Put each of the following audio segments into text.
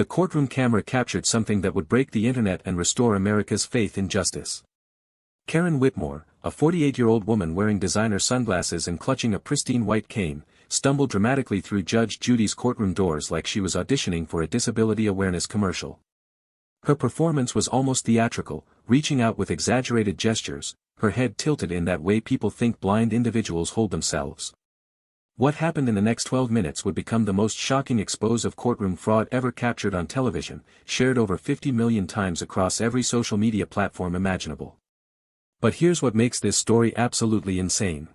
The courtroom camera captured something that would break the internet and restore America's faith in justice. Karen Whitmore, a 48-year-old woman wearing designer sunglasses and clutching a pristine white cane, stumbled dramatically through Judge Judy's courtroom doors like she was auditioning for a disability awareness commercial. Her performance was almost theatrical, reaching out with exaggerated gestures, her head tilted in that way people think blind individuals hold themselves. What happened in the next 12 minutes would become the most shocking expose of courtroom fraud ever captured on television, shared over 50 million times across every social media platform imaginable. But here's what makes this story absolutely insane.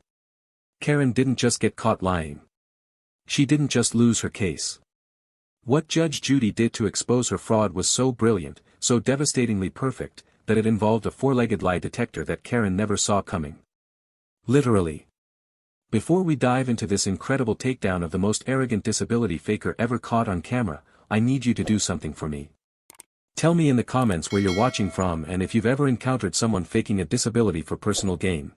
Karen didn't just get caught lying. She didn't just lose her case. What Judge Judy did to expose her fraud was so brilliant, so devastatingly perfect, that it involved a four-legged lie detector that Karen never saw coming. Literally. Before we dive into this incredible takedown of the most arrogant disability faker ever caught on camera, I need you to do something for me. Tell me in the comments where you're watching from and if you've ever encountered someone faking a disability for personal gain.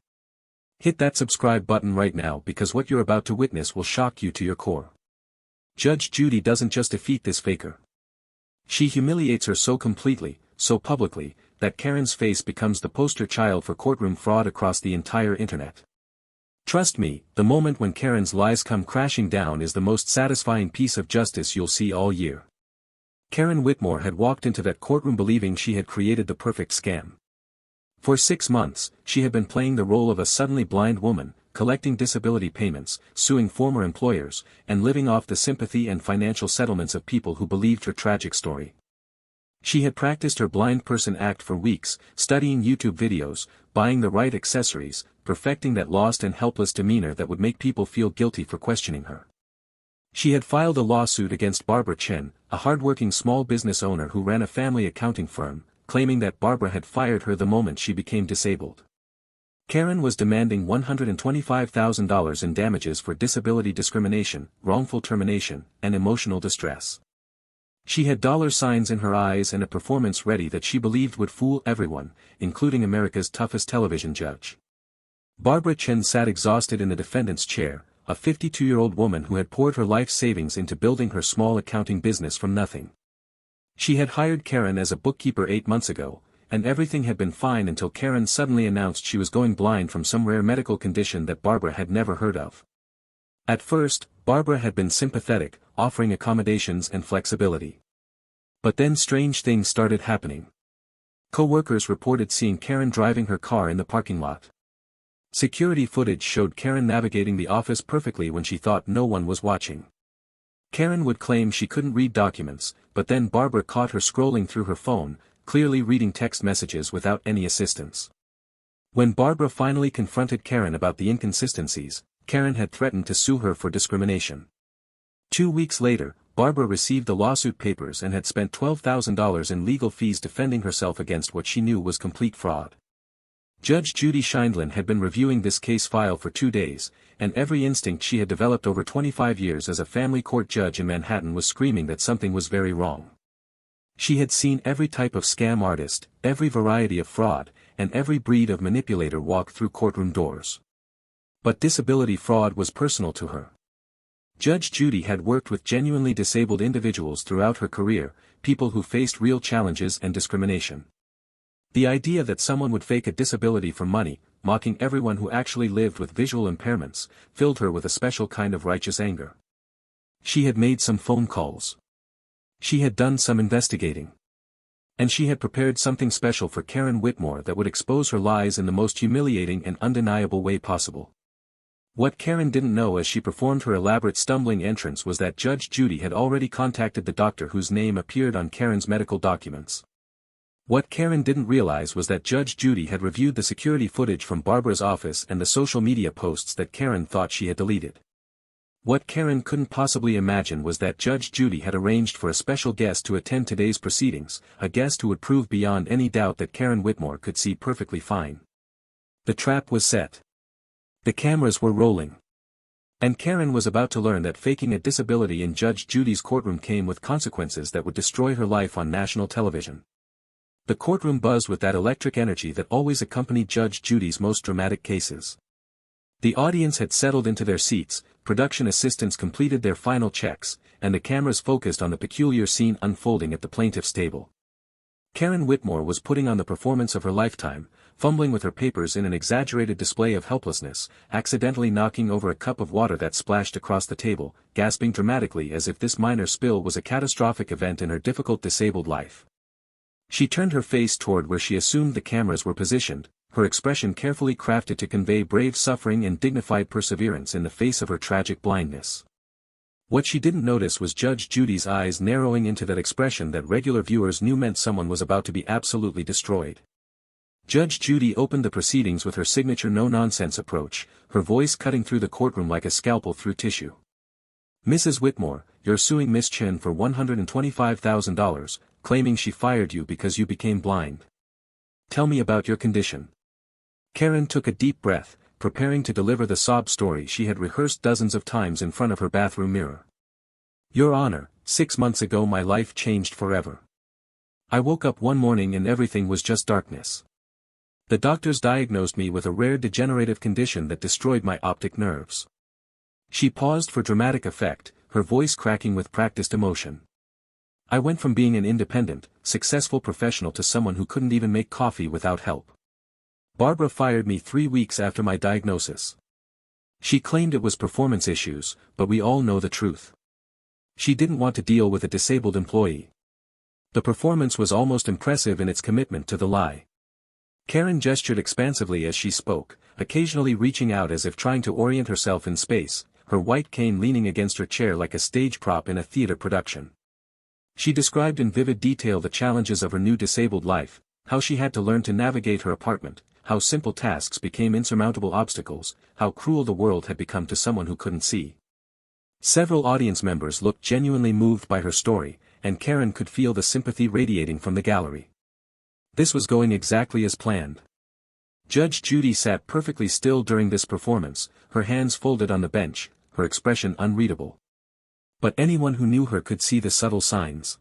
Hit that subscribe button right now because what you're about to witness will shock you to your core. Judge Judy doesn't just defeat this faker. She humiliates her so completely, so publicly, that Karen's face becomes the poster child for courtroom fraud across the entire internet. Trust me, the moment when Karen's lies come crashing down is the most satisfying piece of justice you'll see all year. Karen Whitmore had walked into that courtroom believing she had created the perfect scam. For 6 months, she had been playing the role of a suddenly blind woman, collecting disability payments, suing former employers, and living off the sympathy and financial settlements of people who believed her tragic story. She had practiced her blind person act for weeks, studying YouTube videos, buying the right accessories, perfecting that lost and helpless demeanor that would make people feel guilty for questioning her. She had filed a lawsuit against Barbara Chen, a hardworking small business owner who ran a family accounting firm, claiming that Barbara had fired her the moment she became disabled. Karen was demanding $125,000 in damages for disability discrimination, wrongful termination, and emotional distress. She had dollar signs in her eyes and a performance ready that she believed would fool everyone, including America's toughest television judge. Barbara Chen sat exhausted in the defendant's chair, a 52-year-old woman who had poured her life savings into building her small accounting business from nothing. She had hired Karen as a bookkeeper 8 months ago, and everything had been fine until Karen suddenly announced she was going blind from some rare medical condition that Barbara had never heard of. At first, Barbara had been sympathetic, offering accommodations and flexibility. But then strange things started happening. Co-workers reported seeing Karen driving her car in the parking lot. Security footage showed Karen navigating the office perfectly when she thought no one was watching. Karen would claim she couldn't read documents, but then Barbara caught her scrolling through her phone, clearly reading text messages without any assistance. When Barbara finally confronted Karen about the inconsistencies, Karen had threatened to sue her for discrimination. 2 weeks later, Barbara received the lawsuit papers and had spent $12,000 in legal fees defending herself against what she knew was complete fraud. Judge Judy Sheindlin had been reviewing this case file for 2 days, and every instinct she had developed over 25 years as a family court judge in Manhattan was screaming that something was very wrong. She had seen every type of scam artist, every variety of fraud, and every breed of manipulator walk through courtroom doors. But disability fraud was personal to her. Judge Judy had worked with genuinely disabled individuals throughout her career, people who faced real challenges and discrimination. The idea that someone would fake a disability for money, mocking everyone who actually lived with visual impairments, filled her with a special kind of righteous anger. She had made some phone calls. She had done some investigating. And she had prepared something special for Karen Whitmore that would expose her lies in the most humiliating and undeniable way possible. What Karen didn't know as she performed her elaborate stumbling entrance was that Judge Judy had already contacted the doctor whose name appeared on Karen's medical documents. What Karen didn't realize was that Judge Judy had reviewed the security footage from Barbara's office and the social media posts that Karen thought she had deleted. What Karen couldn't possibly imagine was that Judge Judy had arranged for a special guest to attend today's proceedings, a guest who would prove beyond any doubt that Karen Whitmore could see perfectly fine. The trap was set. The cameras were rolling. And Karen was about to learn that faking a disability in Judge Judy's courtroom came with consequences that would destroy her life on national television. The courtroom buzzed with that electric energy that always accompanied Judge Judy's most dramatic cases. The audience had settled into their seats, production assistants completed their final checks, and the cameras focused on the peculiar scene unfolding at the plaintiff's table. Karen Whitmore was putting on the performance of her lifetime, fumbling with her papers in an exaggerated display of helplessness, accidentally knocking over a cup of water that splashed across the table, gasping dramatically as if this minor spill was a catastrophic event in her difficult disabled life. She turned her face toward where she assumed the cameras were positioned, her expression carefully crafted to convey brave suffering and dignified perseverance in the face of her tragic blindness. What she didn't notice was Judge Judy's eyes narrowing into that expression that regular viewers knew meant someone was about to be absolutely destroyed. Judge Judy opened the proceedings with her signature no-nonsense approach, her voice cutting through the courtroom like a scalpel through tissue. "Mrs. Whitmore, you're suing Miss Chen for $125,000, claiming she fired you because you became blind. Tell me about your condition." Karen took a deep breath, preparing to deliver the sob story she had rehearsed dozens of times in front of her bathroom mirror. "Your Honor, 6 months ago my life changed forever. I woke up one morning and everything was just darkness. The doctors diagnosed me with a rare degenerative condition that destroyed my optic nerves." She paused for dramatic effect, her voice cracking with practiced emotion. "I went from being an independent, successful professional to someone who couldn't even make coffee without help. Barbara fired me 3 weeks after my diagnosis. She claimed it was performance issues, but we all know the truth. She didn't want to deal with a disabled employee. The performance was almost impressive in its commitment to the lie." Karen gestured expansively as she spoke, occasionally reaching out as if trying to orient herself in space, her white cane leaning against her chair like a stage prop in a theater production. She described in vivid detail the challenges of her new disabled life, how she had to learn to navigate her apartment, how simple tasks became insurmountable obstacles, how cruel the world had become to someone who couldn't see. Several audience members looked genuinely moved by her story, and Karen could feel the sympathy radiating from the gallery. This was going exactly as planned. Judge Judy sat perfectly still during this performance, her hands folded on the bench, her expression unreadable. But anyone who knew her could see the subtle signs.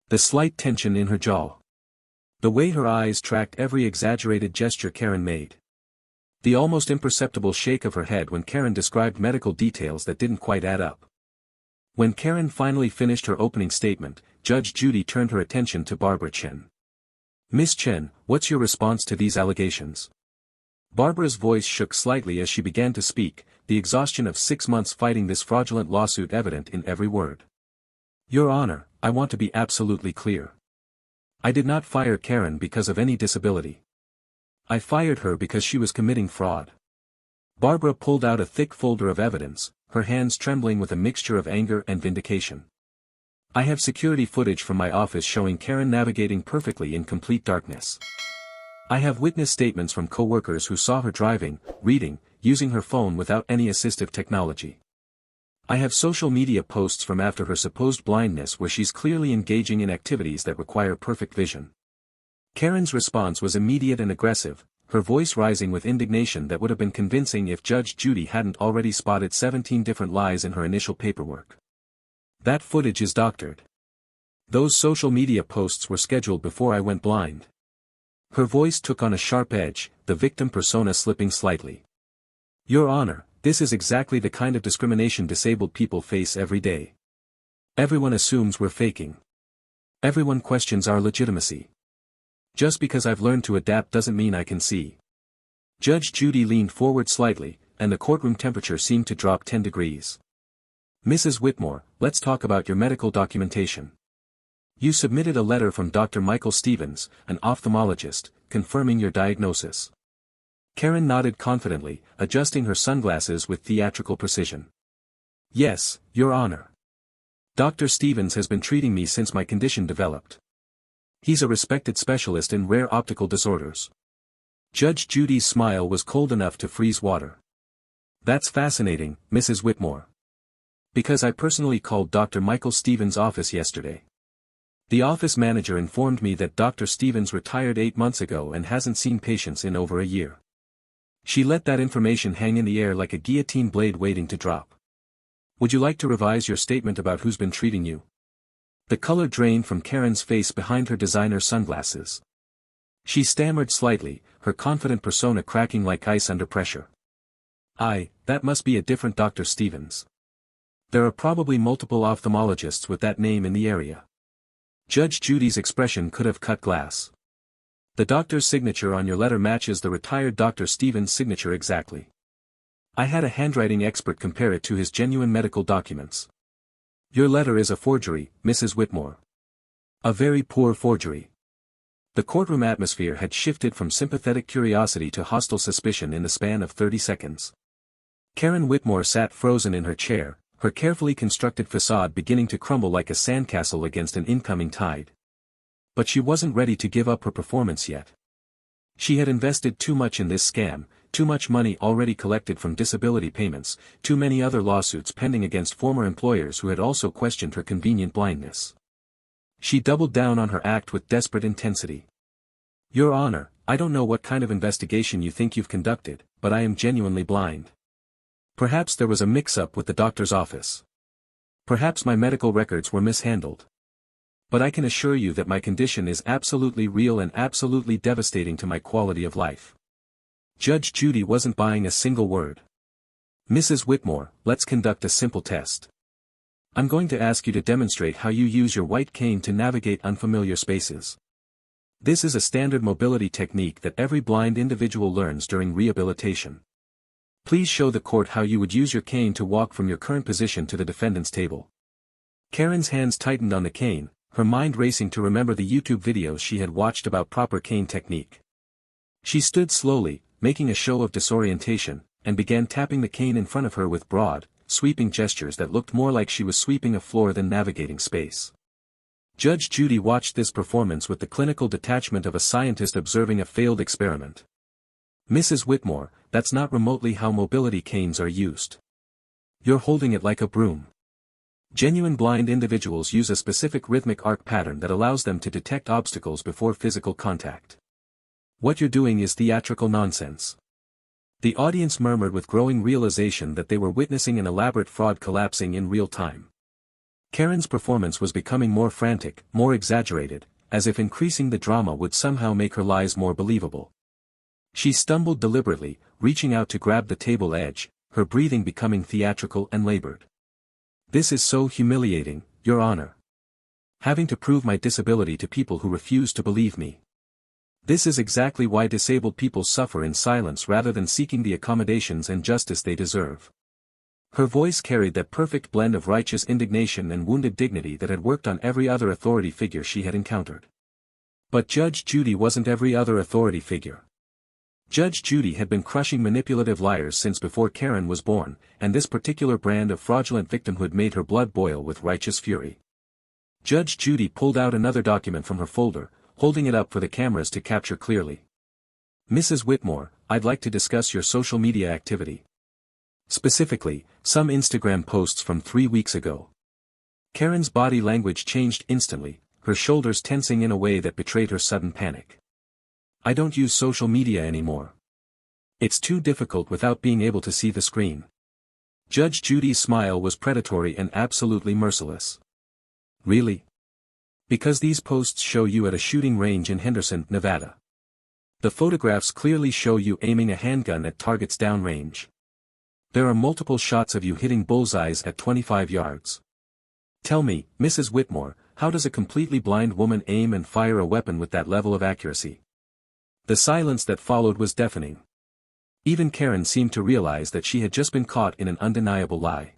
The slight tension in her jaw. The way her eyes tracked every exaggerated gesture Karen made. The almost imperceptible shake of her head when Karen described medical details that didn't quite add up. When Karen finally finished her opening statement, Judge Judy turned her attention to Barbara Chen. "Miss Chen, what's your response to these allegations?" Barbara's voice shook slightly as she began to speak, the exhaustion of 6 months fighting this fraudulent lawsuit evident in every word. "Your Honor, I want to be absolutely clear. I did not fire Karen because of any disability. I fired her because she was committing fraud." Barbara pulled out a thick folder of evidence, her hands trembling with a mixture of anger and vindication. "I have security footage from my office showing Karen navigating perfectly in complete darkness. I have witness statements from co-workers who saw her driving, reading, using her phone without any assistive technology. I have social media posts from after her supposed blindness where she's clearly engaging in activities that require perfect vision." Karen's response was immediate and aggressive, her voice rising with indignation that would have been convincing if Judge Judy hadn't already spotted 17 different lies in her initial paperwork. "That footage is doctored. Those social media posts were scheduled before I went blind." Her voice took on a sharp edge, the victim persona slipping slightly. "Your Honor, this is exactly the kind of discrimination disabled people face every day. Everyone assumes we're faking. Everyone questions our legitimacy. Just because I've learned to adapt doesn't mean I can see." Judge Judy leaned forward slightly, and the courtroom temperature seemed to drop 10 degrees. "Mrs. Whitmore, let's talk about your medical documentation. You submitted a letter from Dr. Michael Stevens, an ophthalmologist, confirming your diagnosis." Karen nodded confidently, adjusting her sunglasses with theatrical precision. "Yes, Your Honor. Dr. Stevens has been treating me since my condition developed. He's a respected specialist in rare optical disorders." Judge Judy's smile was cold enough to freeze water. "That's fascinating, Mrs. Whitmore. Because I personally called Dr. Michael Stevens' office yesterday. The office manager informed me that Dr. Stevens retired 8 months ago and hasn't seen patients in over a year." She let that information hang in the air like a guillotine blade waiting to drop. "Would you like to revise your statement about who's been treating you?" The color drained from Karen's face behind her designer sunglasses. She stammered slightly, her confident persona cracking like ice under pressure. That must be a different Dr. Stevens. There are probably multiple ophthalmologists with that name in the area. Judge Judy's expression could have cut glass. The doctor's signature on your letter matches the retired Dr. Stevens' signature exactly. I had a handwriting expert compare it to his genuine medical documents. Your letter is a forgery, Mrs. Whitmore. A very poor forgery. The courtroom atmosphere had shifted from sympathetic curiosity to hostile suspicion in the span of 30 seconds. Karen Whitmore sat frozen in her chair, her carefully constructed facade beginning to crumble like a sandcastle against an incoming tide. But she wasn't ready to give up her performance yet. She had invested too much in this scam, too much money already collected from disability payments, too many other lawsuits pending against former employers who had also questioned her convenient blindness. She doubled down on her act with desperate intensity. Your Honor, I don't know what kind of investigation you think you've conducted, but I am genuinely blind. Perhaps there was a mix-up with the doctor's office. Perhaps my medical records were mishandled. But I can assure you that my condition is absolutely real and absolutely devastating to my quality of life. Judge Judy wasn't buying a single word. Mrs. Whitmore, let's conduct a simple test. I'm going to ask you to demonstrate how you use your white cane to navigate unfamiliar spaces. This is a standard mobility technique that every blind individual learns during rehabilitation. Please show the court how you would use your cane to walk from your current position to the defendant's table. Karen's hands tightened on the cane, her mind racing to remember the YouTube videos she had watched about proper cane technique. She stood slowly, making a show of disorientation, and began tapping the cane in front of her with broad, sweeping gestures that looked more like she was sweeping a floor than navigating space. Judge Judy watched this performance with the clinical detachment of a scientist observing a failed experiment. Mrs. Whitmore, that's not remotely how mobility canes are used. You're holding it like a broom. Genuine blind individuals use a specific rhythmic arc pattern that allows them to detect obstacles before physical contact. What you're doing is theatrical nonsense. The audience murmured with growing realization that they were witnessing an elaborate fraud collapsing in real time. Karen's performance was becoming more frantic, more exaggerated, as if increasing the drama would somehow make her lies more believable. She stumbled deliberately, reaching out to grab the table edge, her breathing becoming theatrical and labored. This is so humiliating, Your Honor. Having to prove my disability to people who refuse to believe me. This is exactly why disabled people suffer in silence rather than seeking the accommodations and justice they deserve. Her voice carried that perfect blend of righteous indignation and wounded dignity that had worked on every other authority figure she had encountered. But Judge Judy wasn't every other authority figure. Judge Judy had been crushing manipulative liars since before Karen was born, and this particular brand of fraudulent victimhood made her blood boil with righteous fury. Judge Judy pulled out another document from her folder, holding it up for the cameras to capture clearly. Mrs. Whitmore, I'd like to discuss your social media activity. Specifically, some Instagram posts from 3 weeks ago. Karen's body language changed instantly, her shoulders tensing in a way that betrayed her sudden panic. I don't use social media anymore. It's too difficult without being able to see the screen. Judge Judy's smile was predatory and absolutely merciless. Really? Because these posts show you at a shooting range in Henderson, Nevada. The photographs clearly show you aiming a handgun at targets downrange. There are multiple shots of you hitting bullseyes at 25 yards. Tell me, Mrs. Whitmore, how does a completely blind woman aim and fire a weapon with that level of accuracy? The silence that followed was deafening. Even Karen seemed to realize that she had just been caught in an undeniable lie.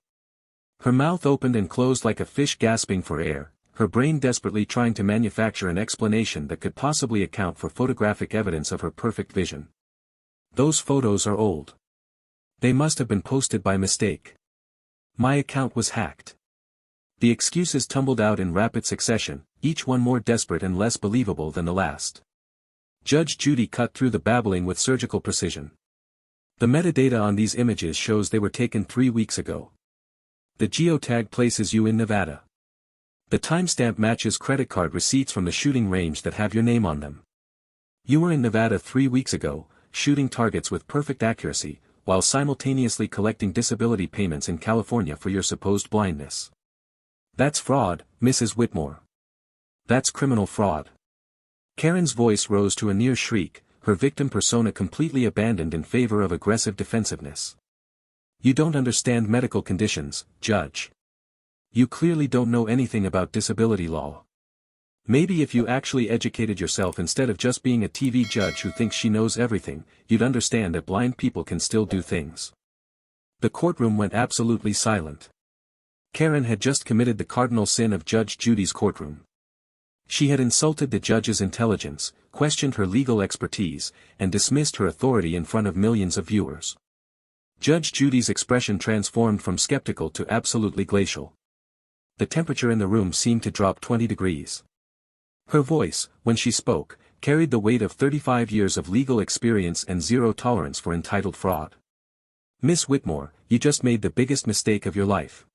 Her mouth opened and closed like a fish gasping for air, her brain desperately trying to manufacture an explanation that could possibly account for photographic evidence of her perfect vision. Those photos are old. They must have been posted by mistake. My account was hacked. The excuses tumbled out in rapid succession, each one more desperate and less believable than the last. Judge Judy cut through the babbling with surgical precision. The metadata on these images shows they were taken 3 weeks ago. The geotag places you in Nevada. The timestamp matches credit card receipts from the shooting range that have your name on them. You were in Nevada 3 weeks ago, shooting targets with perfect accuracy, while simultaneously collecting disability payments in California for your supposed blindness. That's fraud, Mrs. Whitmore. That's criminal fraud. Karen's voice rose to a near shriek, her victim persona completely abandoned in favor of aggressive defensiveness. You don't understand medical conditions, Judge. You clearly don't know anything about disability law. Maybe if you actually educated yourself instead of just being a TV judge who thinks she knows everything, you'd understand that blind people can still do things. The courtroom went absolutely silent. Karen had just committed the cardinal sin of Judge Judy's courtroom. She had insulted the judge's intelligence, questioned her legal expertise, and dismissed her authority in front of millions of viewers. Judge Judy's expression transformed from skeptical to absolutely glacial. The temperature in the room seemed to drop 20 degrees. Her voice, when she spoke, carried the weight of 35 years of legal experience and zero tolerance for entitled fraud. Miss Whitmore, you just made the biggest mistake of your life.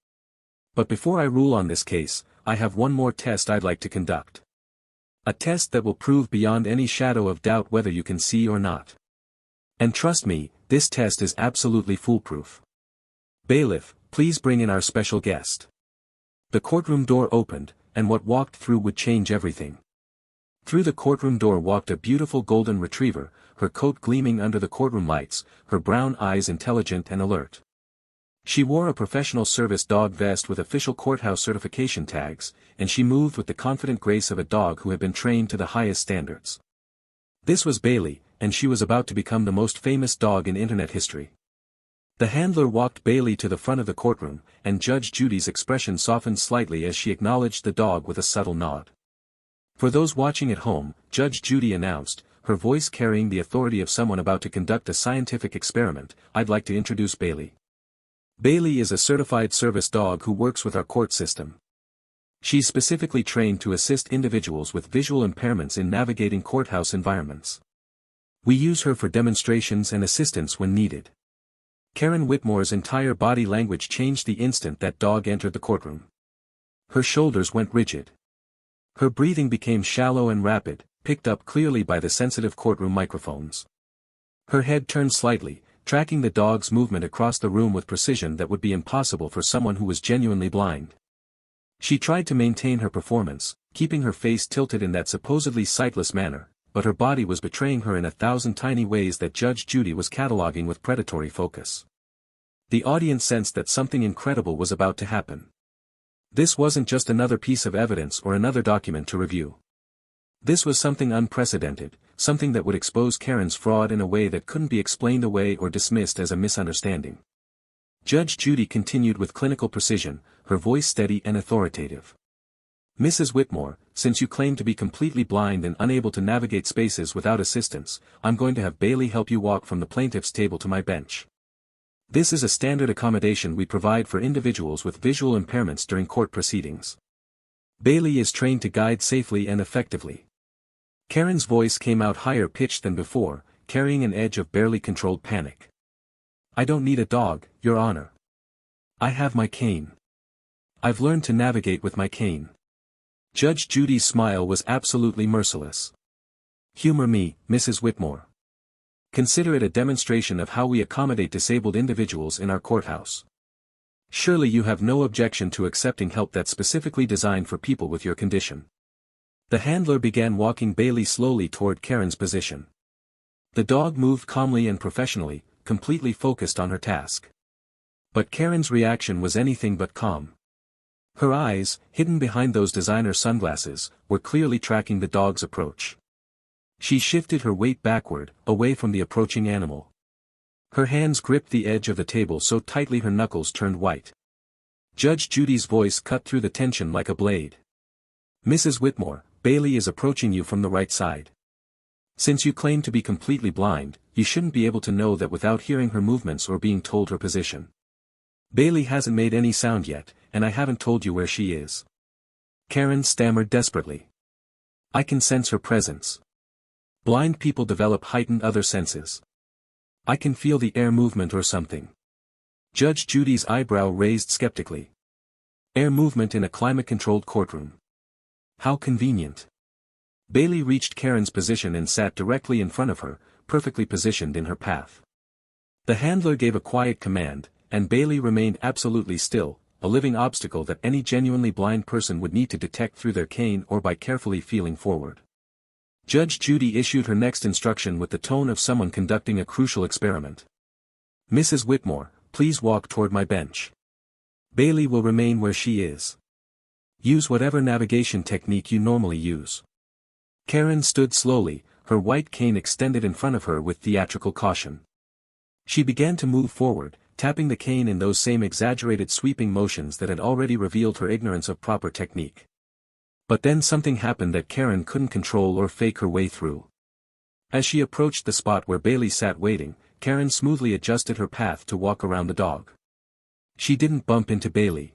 But before I rule on this case, I have one more test I'd like to conduct. A test that will prove beyond any shadow of doubt whether you can see or not. And trust me, this test is absolutely foolproof. Bailiff, please bring in our special guest. The courtroom door opened, and what walked through would change everything. Through the courtroom door walked a beautiful golden retriever, her coat gleaming under the courtroom lights, her brown eyes intelligent and alert. She wore a professional service dog vest with official courthouse certification tags, and she moved with the confident grace of a dog who had been trained to the highest standards. This was Bailey, and she was about to become the most famous dog in internet history. The handler walked Bailey to the front of the courtroom, and Judge Judy's expression softened slightly as she acknowledged the dog with a subtle nod. For those watching at home, Judge Judy announced, her voice carrying the authority of someone about to conduct a scientific experiment, I'd like to introduce Bailey. Bailey is a certified service dog who works with our court system. She's specifically trained to assist individuals with visual impairments in navigating courthouse environments. We use her for demonstrations and assistance when needed. Karen Whitmore's entire body language changed the instant that dog entered the courtroom. Her shoulders went rigid. Her breathing became shallow and rapid, picked up clearly by the sensitive courtroom microphones. Her head turned slightly, tracking the dog's movement across the room with precision that would be impossible for someone who was genuinely blind. She tried to maintain her performance, keeping her face tilted in that supposedly sightless manner, but her body was betraying her in 1,000 tiny ways that Judge Judy was cataloging with predatory focus. The audience sensed that something incredible was about to happen. This wasn't just another piece of evidence or another document to review. This was something unprecedented, something that would expose Karen's fraud in a way that couldn't be explained away or dismissed as a misunderstanding. Judge Judy continued with clinical precision, her voice steady and authoritative. Mrs. Whitmore, since you claim to be completely blind and unable to navigate spaces without assistance, I'm going to have Bailey help you walk from the plaintiff's table to my bench. This is a standard accommodation we provide for individuals with visual impairments during court proceedings. Bailey is trained to guide safely and effectively. Karen's voice came out higher pitched than before, carrying an edge of barely controlled panic. I don't need a dog, Your Honor. I have my cane. I've learned to navigate with my cane. Judge Judy's smile was absolutely merciless. Humor me, Mrs. Whitmore. Consider it a demonstration of how we accommodate disabled individuals in our courthouse. Surely you have no objection to accepting help that's specifically designed for people with your condition. The handler began walking Bailey slowly toward Karen's position. The dog moved calmly and professionally, completely focused on her task. But Karen's reaction was anything but calm. Her eyes, hidden behind those designer sunglasses, were clearly tracking the dog's approach. She shifted her weight backward, away from the approaching animal. Her hands gripped the edge of the table so tightly her knuckles turned white. Judge Judy's voice cut through the tension like a blade. Mrs. Whitmore, Bailey is approaching you from the right side. Since you claim to be completely blind, you shouldn't be able to know that without hearing her movements or being told her position. Bailey hasn't made any sound yet, and I haven't told you where she is. Karen stammered desperately. I can sense her presence. Blind people develop heightened other senses. I can feel the air movement or something. Judge Judy's eyebrow raised skeptically. Air movement in a climate-controlled courtroom. How convenient. Bailey reached Karen's position and sat directly in front of her, perfectly positioned in her path. The handler gave a quiet command, and Bailey remained absolutely still, a living obstacle that any genuinely blind person would need to detect through their cane or by carefully feeling forward. Judge Judy issued her next instruction with the tone of someone conducting a crucial experiment. Mrs. Whitmore, please walk toward my bench. Bailey will remain where she is. Use whatever navigation technique you normally use. Karen stood slowly, her white cane extended in front of her with theatrical caution. She began to move forward, tapping the cane in those same exaggerated sweeping motions that had already revealed her ignorance of proper technique. But then something happened that Karen couldn't control or fake her way through. As she approached the spot where Bailey sat waiting, Karen smoothly adjusted her path to walk around the dog. She didn't bump into Bailey.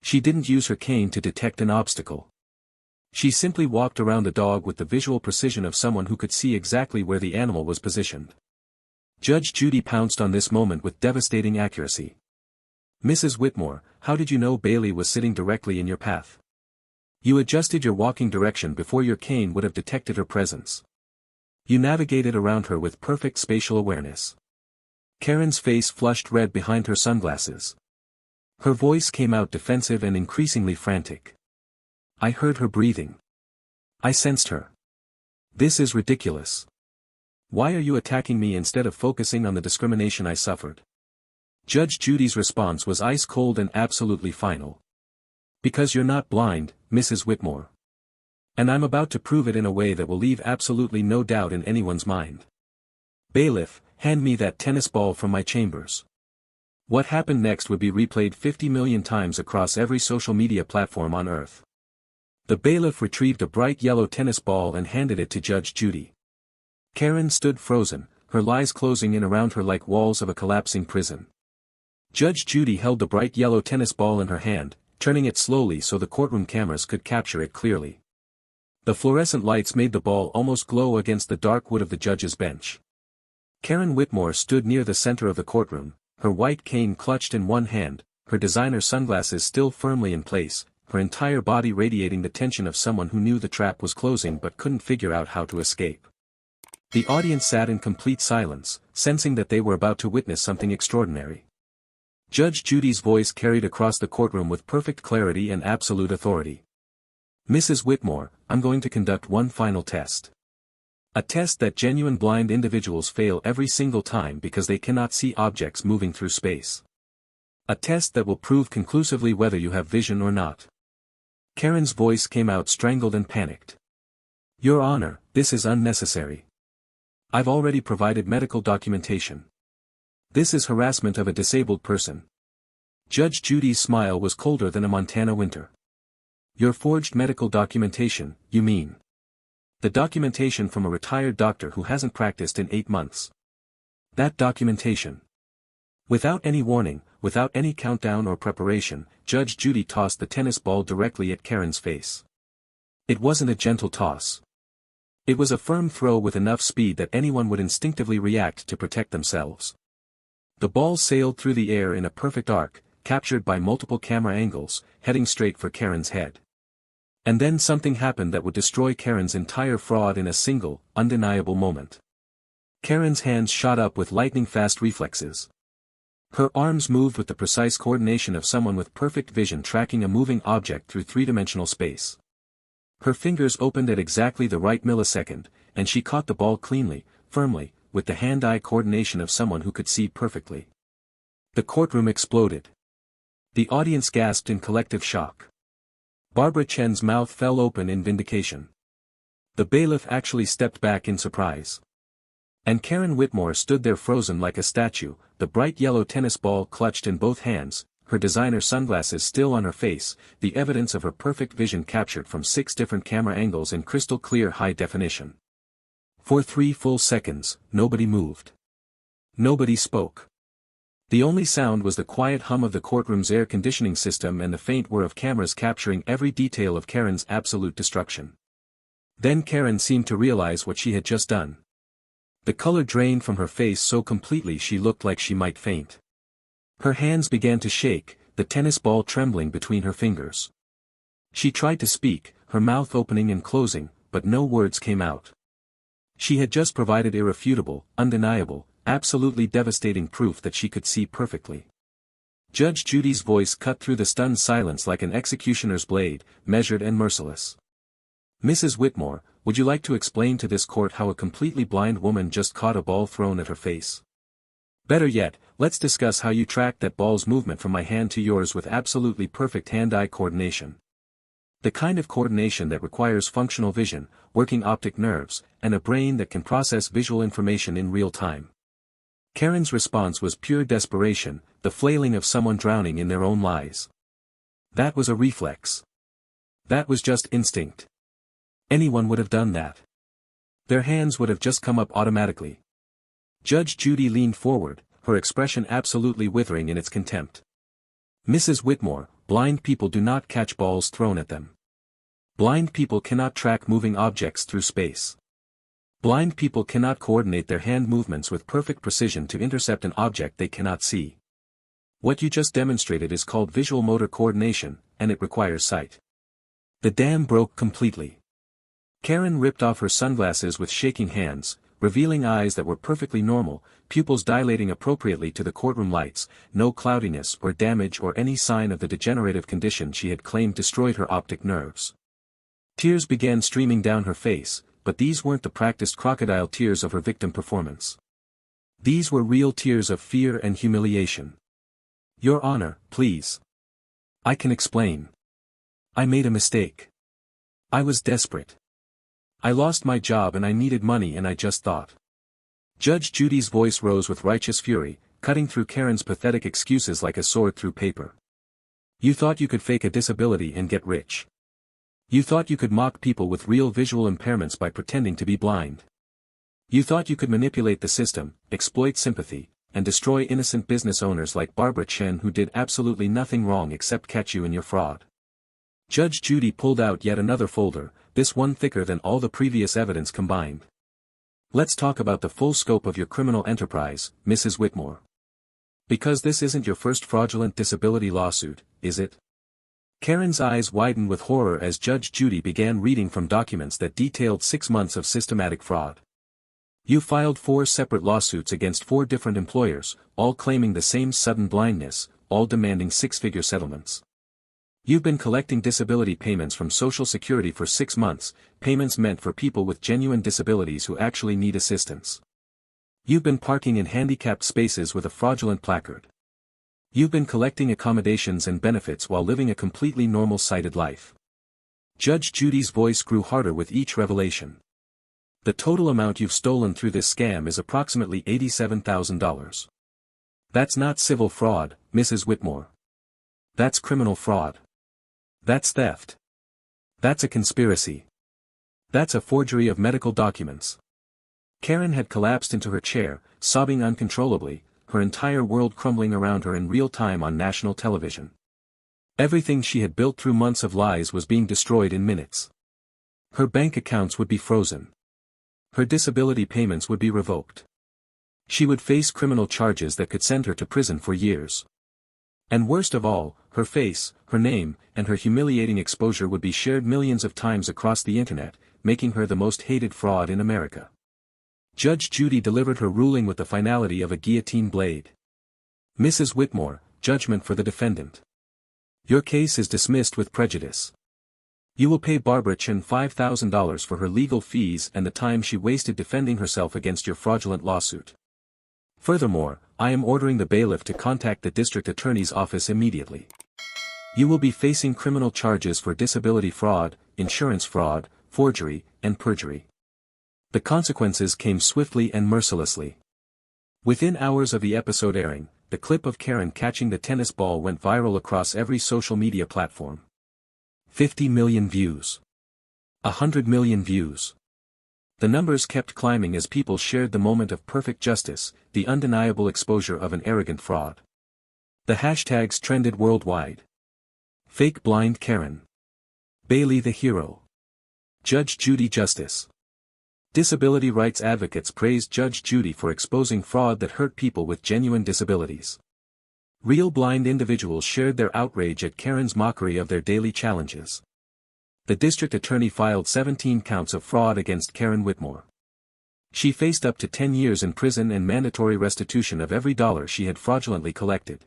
She didn't use her cane to detect an obstacle. She simply walked around the dog with the visual precision of someone who could see exactly where the animal was positioned. Judge Judy pounced on this moment with devastating accuracy. Mrs. Whitmore, how did you know Bailey was sitting directly in your path? You adjusted your walking direction before your cane would have detected her presence. You navigated around her with perfect spatial awareness. Karen's face flushed red behind her sunglasses. Her voice came out defensive and increasingly frantic. I heard her breathing. I sensed her. This is ridiculous. Why are you attacking me instead of focusing on the discrimination I suffered? Judge Judy's response was ice cold and absolutely final. Because you're not blind, Mrs. Whitmore. And I'm about to prove it in a way that will leave absolutely no doubt in anyone's mind. Bailiff, hand me that tennis ball from my chambers. What happened next would be replayed 50 million times across every social media platform on Earth. The bailiff retrieved a bright yellow tennis ball and handed it to Judge Judy. Karen stood frozen, her lies closing in around her like walls of a collapsing prison. Judge Judy held the bright yellow tennis ball in her hand, turning it slowly so the courtroom cameras could capture it clearly. The fluorescent lights made the ball almost glow against the dark wood of the judge's bench. Karen Whitmore stood near the center of the courtroom, her white cane clutched in one hand, her designer sunglasses still firmly in place, her entire body radiating the tension of someone who knew the trap was closing but couldn't figure out how to escape. The audience sat in complete silence, sensing that they were about to witness something extraordinary. Judge Judy's voice carried across the courtroom with perfect clarity and absolute authority. Mrs. Whitmore, I'm going to conduct one final test. A test that genuine blind individuals fail every single time because they cannot see objects moving through space. A test that will prove conclusively whether you have vision or not. Karen's voice came out strangled and panicked. Your Honor, this is unnecessary. I've already provided medical documentation. This is harassment of a disabled person. Judge Judy's smile was colder than a Montana winter. Your forged medical documentation, you mean? The documentation from a retired doctor who hasn't practiced in 8 months. That documentation. Without any warning, without any countdown or preparation, Judge Judy tossed the tennis ball directly at Karen's face. It wasn't a gentle toss. It was a firm throw with enough speed that anyone would instinctively react to protect themselves. The ball sailed through the air in a perfect arc, captured by multiple camera angles, heading straight for Karen's head. And then something happened that would destroy Karen's entire fraud in a single, undeniable moment. Karen's hands shot up with lightning-fast reflexes. Her arms moved with the precise coordination of someone with perfect vision tracking a moving object through three-dimensional space. Her fingers opened at exactly the right millisecond, and she caught the ball cleanly, firmly, with the hand-eye coordination of someone who could see perfectly. The courtroom exploded. The audience gasped in collective shock. Barbara Chen's mouth fell open in vindication. The bailiff actually stepped back in surprise. And Karen Whitmore stood there frozen like a statue, the bright yellow tennis ball clutched in both hands, her designer sunglasses still on her face, the evidence of her perfect vision captured from 6 different camera angles in crystal clear high definition. For 3 full seconds, nobody moved. Nobody spoke. The only sound was the quiet hum of the courtroom's air conditioning system and the faint whir of cameras capturing every detail of Karen's absolute destruction. Then Karen seemed to realize what she had just done. The color drained from her face so completely she looked like she might faint. Her hands began to shake, the tennis ball trembling between her fingers. She tried to speak, her mouth opening and closing, but no words came out. She had just provided irrefutable, undeniable, absolutely devastating proof that she could see perfectly. Judge Judy's voice cut through the stunned silence like an executioner's blade, measured and merciless. Mrs. Whitmore, would you like to explain to this court how a completely blind woman just caught a ball thrown at her face? Better yet, let's discuss how you tracked that ball's movement from my hand to yours with absolutely perfect hand-eye coordination. The kind of coordination that requires functional vision, working optic nerves, and a brain that can process visual information in real time. Karen's response was pure desperation, the flailing of someone drowning in their own lies. That was a reflex. That was just instinct. Anyone would have done that. Their hands would have just come up automatically. Judge Judy leaned forward, her expression absolutely withering in its contempt. Mrs. Whitmore, blind people do not catch balls thrown at them. Blind people cannot track moving objects through space. Blind people cannot coordinate their hand movements with perfect precision to intercept an object they cannot see. What you just demonstrated is called visual motor coordination, and it requires sight. The dam broke completely. Karen ripped off her sunglasses with shaking hands, revealing eyes that were perfectly normal, pupils dilating appropriately to the courtroom lights, no cloudiness or damage or any sign of the degenerative condition she had claimed destroyed her optic nerves. Tears began streaming down her face, but these weren't the practiced crocodile tears of her victim performance. These were real tears of fear and humiliation. Your Honor, please. I can explain. I made a mistake. I was desperate. I lost my job and I needed money and I just thought. Judge Judy's voice rose with righteous fury, cutting through Karen's pathetic excuses like a sword through paper. You thought you could fake a disability and get rich. You thought you could mock people with real visual impairments by pretending to be blind. You thought you could manipulate the system, exploit sympathy, and destroy innocent business owners like Barbara Chen who did absolutely nothing wrong except catch you in your fraud. Judge Judy pulled out yet another folder, this one thicker than all the previous evidence combined. Let's talk about the full scope of your criminal enterprise, Mrs. Whitmore. Because this isn't your first fraudulent disability lawsuit, is it? Karen's eyes widened with horror as Judge Judy began reading from documents that detailed 6 months of systematic fraud. You filed 4 separate lawsuits against 4 different employers, all claiming the same sudden blindness, all demanding 6-figure settlements. You've been collecting disability payments from Social Security for 6 months, payments meant for people with genuine disabilities who actually need assistance. You've been parking in handicapped spaces with a fraudulent placard. You've been collecting accommodations and benefits while living a completely normal-sighted life. Judge Judy's voice grew harder with each revelation. The total amount you've stolen through this scam is approximately $87,000. That's not civil fraud, Mrs. Whitmore. That's criminal fraud. That's theft. That's a conspiracy. That's a forgery of medical documents. Karen had collapsed into her chair, sobbing uncontrollably, her entire world crumbling around her in real time on national television. Everything she had built through months of lies was being destroyed in minutes. Her bank accounts would be frozen. Her disability payments would be revoked. She would face criminal charges that could send her to prison for years. And worst of all, her face, her name, and her humiliating exposure would be shared millions of times across the internet, making her the most hated fraud in America. Judge Judy delivered her ruling with the finality of a guillotine blade. Mrs. Whitmore, judgment for the defendant. Your case is dismissed with prejudice. You will pay Barbara Chen $5,000 for her legal fees and the time she wasted defending herself against your fraudulent lawsuit. Furthermore, I am ordering the bailiff to contact the district attorney's office immediately. You will be facing criminal charges for disability fraud, insurance fraud, forgery, and perjury. The consequences came swiftly and mercilessly. Within hours of the episode airing, the clip of Karen catching the tennis ball went viral across every social media platform. 50 million views. 100 million views. The numbers kept climbing as people shared the moment of perfect justice, the undeniable exposure of an arrogant fraud. The hashtags trended worldwide. Fake blind Karen. Bailey the hero. Judge Judy justice. Disability rights advocates praised Judge Judy for exposing fraud that hurt people with genuine disabilities. Real blind individuals shared their outrage at Karen's mockery of their daily challenges. The district attorney filed 17 counts of fraud against Karen Whitmore. She faced up to 10 years in prison and mandatory restitution of every dollar she had fraudulently collected.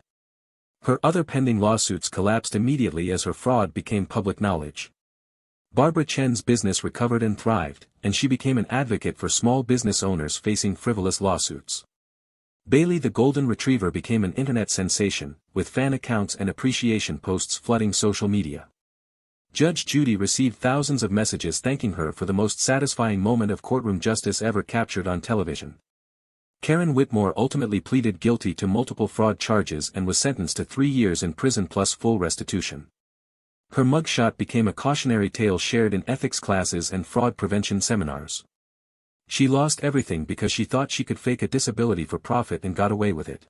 Her other pending lawsuits collapsed immediately as her fraud became public knowledge. Barbara Chen's business recovered and thrived, and she became an advocate for small business owners facing frivolous lawsuits. Bailey the Golden Retriever became an internet sensation, with fan accounts and appreciation posts flooding social media. Judge Judy received thousands of messages thanking her for the most satisfying moment of courtroom justice ever captured on television. Karen Whitmore ultimately pleaded guilty to multiple fraud charges and was sentenced to 3 years in prison plus full restitution. Her mugshot became a cautionary tale shared in ethics classes and fraud prevention seminars. She lost everything because she thought she could fake a disability for profit and got away with it.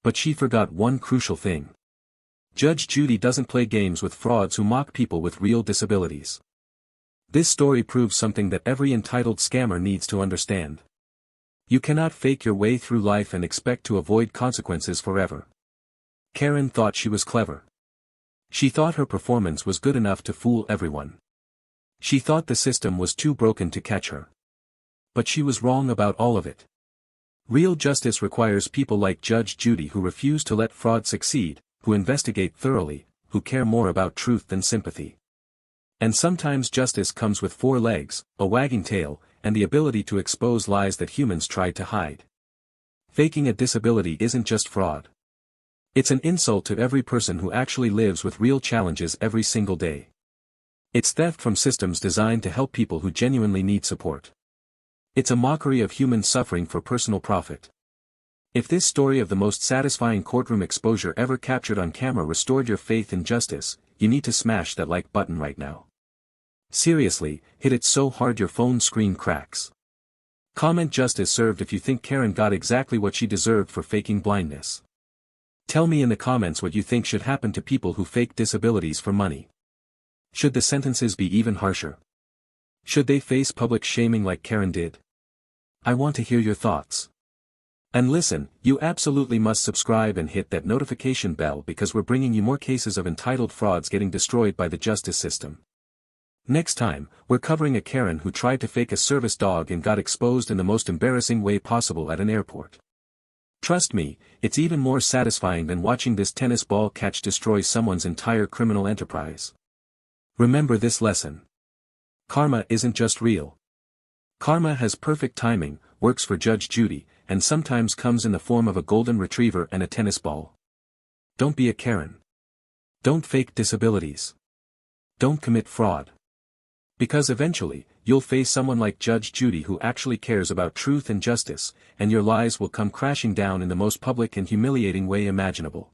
But she forgot one crucial thing. Judge Judy doesn't play games with frauds who mock people with real disabilities. This story proves something that every entitled scammer needs to understand. You cannot fake your way through life and expect to avoid consequences forever. Karen thought she was clever. She thought her performance was good enough to fool everyone. She thought the system was too broken to catch her. But she was wrong about all of it. Real justice requires people like Judge Judy who refuse to let fraud succeed, who investigate thoroughly, who care more about truth than sympathy. And sometimes justice comes with 4 legs, a wagging tail, and the ability to expose lies that humans tried to hide. Faking a disability isn't just fraud. It's an insult to every person who actually lives with real challenges every single day. It's theft from systems designed to help people who genuinely need support. It's a mockery of human suffering for personal profit. If this story of the most satisfying courtroom exposure ever captured on camera restored your faith in justice, you need to smash that like button right now. Seriously, hit it so hard your phone screen cracks. Comment justice served if you think Karen got exactly what she deserved for faking blindness. Tell me in the comments what you think should happen to people who fake disabilities for money. Should the sentences be even harsher? Should they face public shaming like Karen did? I want to hear your thoughts. And listen, you absolutely must subscribe and hit that notification bell because we're bringing you more cases of entitled frauds getting destroyed by the justice system. Next time, we're covering a Karen who tried to fake a service dog and got exposed in the most embarrassing way possible at an airport. Trust me, it's even more satisfying than watching this tennis ball catch destroy someone's entire criminal enterprise. Remember this lesson. Karma isn't just real. Karma has perfect timing, works for Judge Judy, and sometimes comes in the form of a golden retriever and a tennis ball. Don't be a Karen. Don't fake disabilities. Don't commit fraud. Because eventually, you'll face someone like Judge Judy who actually cares about truth and justice, and your lies will come crashing down in the most public and humiliating way imaginable.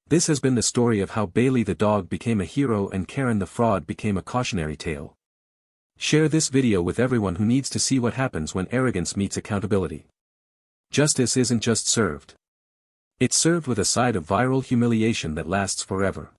This has been the story of how Bailey the dog became a hero and Karen the fraud became a cautionary tale. Share this video with everyone who needs to see what happens when arrogance meets accountability. Justice isn't just served. It's served with a side of viral humiliation that lasts forever.